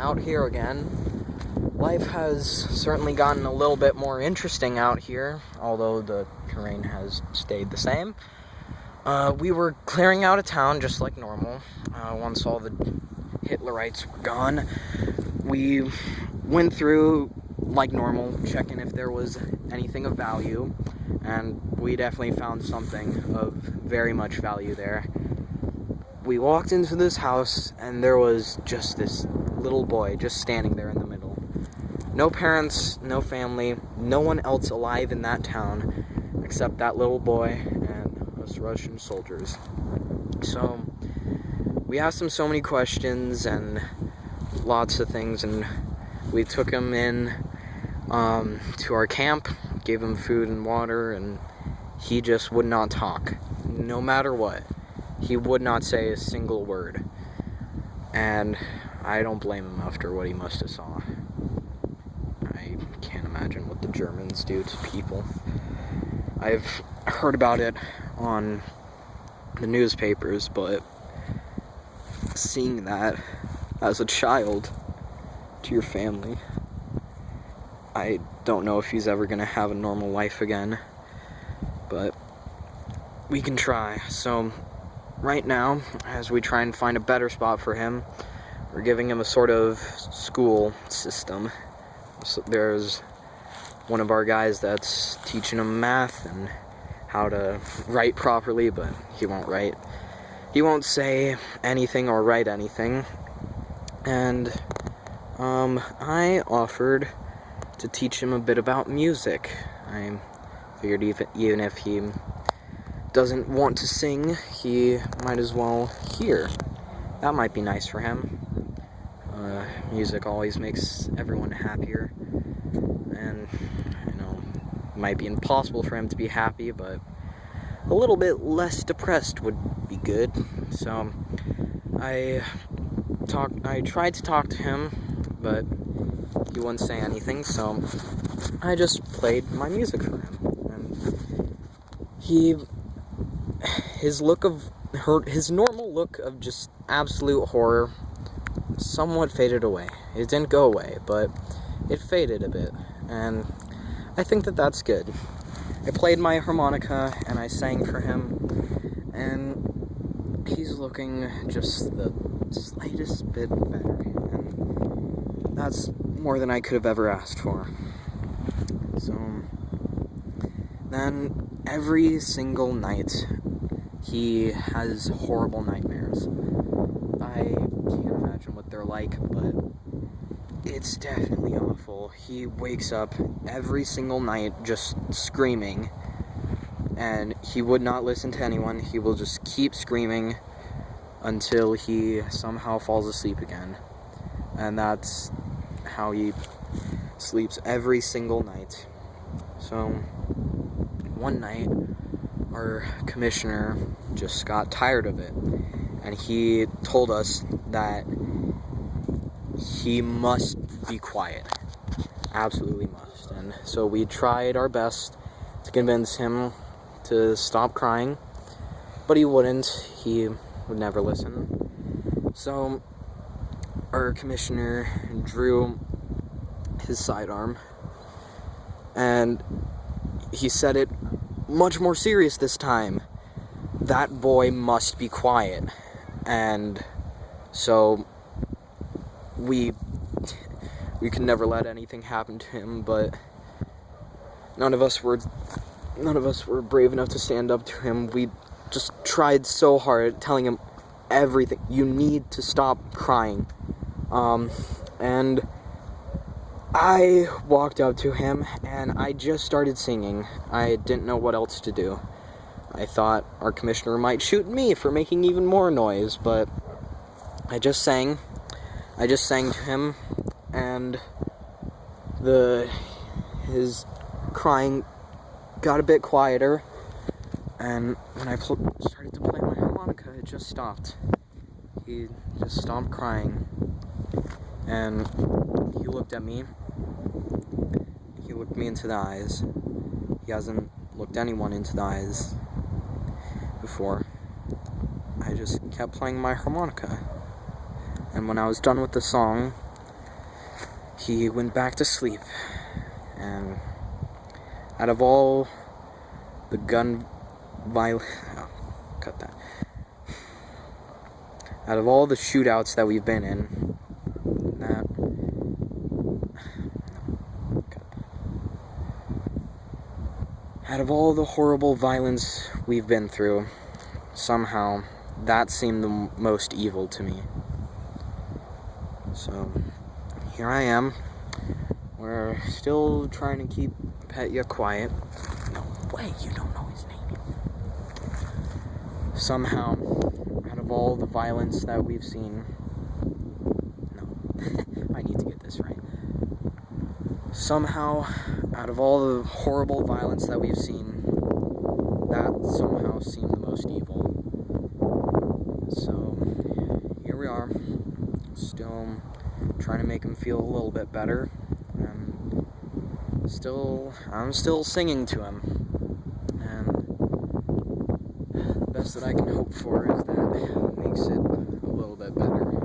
out here again. Life has certainly gotten a little bit more interesting out here, although the terrain has stayed the same. We were clearing out of town just like normal. Once all the Hitlerites were gone, we went through like normal, checking if there was anything of value, and we definitely found something of very much value there. We walked into this house, and there was just this little boy just standing there in the middle. No parents, no family, no one else alive in that town except that little boy and us Russian soldiers. So we asked him so many questions and lots of things, and we took him in to our camp, gave him food and water, and he just would not talk, no matter what. He would not say a single word, and I don't blame him after what he must have saw. I can't imagine what the Germans do to people. I've heard about it on the newspapers, but seeing that as a child to your family, I don't know if he's ever going to have a normal life again, but we can try. So right now, as we try and find a better spot for him, we're giving him a sort of school system. So there's one of our guys that's teaching him math and how to write properly, but he won't write. He won't say anything or write anything. And I offered to teach him a bit about music. I figured even if he doesn't want to sing, he might as well hear. That might be nice for him. Music always makes everyone happier, and might be impossible for him to be happy, but a little bit less depressed would be good. So I tried to talk to him, but he wouldn't say anything, so I just played my music for him, and his normal look of just absolute horror somewhat faded away. It didn't go away, but it faded a bit, and I think that that's good. I played my harmonica, and I sang for him, and he's looking just the slightest bit better, and that's more than I could have ever asked for. So then every single night he has horrible nightmares. I can't imagine what they're like, but it's definitely awful. He wakes up every single night just screaming, and he would not listen to anyone. He will just keep screaming until he somehow falls asleep again. And that's how he sleeps every single night. So one night, our commissioner just got tired of it, and he told us that he must be quiet. Absolutely must. And so we tried our best to convince him to stop crying, but he wouldn't. He would never listen. So our commissioner drew his sidearm, and he said it much more serious this time. That boy must be quiet. And so we could never let anything happen to him, but none of us were brave enough to stand up to him. We just tried so hard, telling him everything. You need to stop crying. And I walked up to him, and I just started singing. I didn't know what else to do. I thought our commissioner might shoot me for making even more noise, but I just sang to him, and his crying got a bit quieter, and when I started to play my harmonica, it just stopped. He just stopped crying, and he looked at me. He looked me into the eyes. He hasn't looked anyone into the eyes before. I just kept playing my harmonica. And when I was done with the song, he went back to sleep. And out of all the gun violence, cut that. Out of all the shootouts that we've been in, out of all the horrible violence we've been through, somehow that seemed the most evil to me. So here I am. We're still trying to keep Petya quiet. No way, you don't know his name. Somehow, out of all the violence that we've seen, no, I need to get this right. Somehow, out of all the horrible violence that we've seen, that somehow seemed the most evil. So, here we are, still trying to make him feel a little bit better, and I'm still singing to him, and the best that I can hope for is that it makes it a little bit better.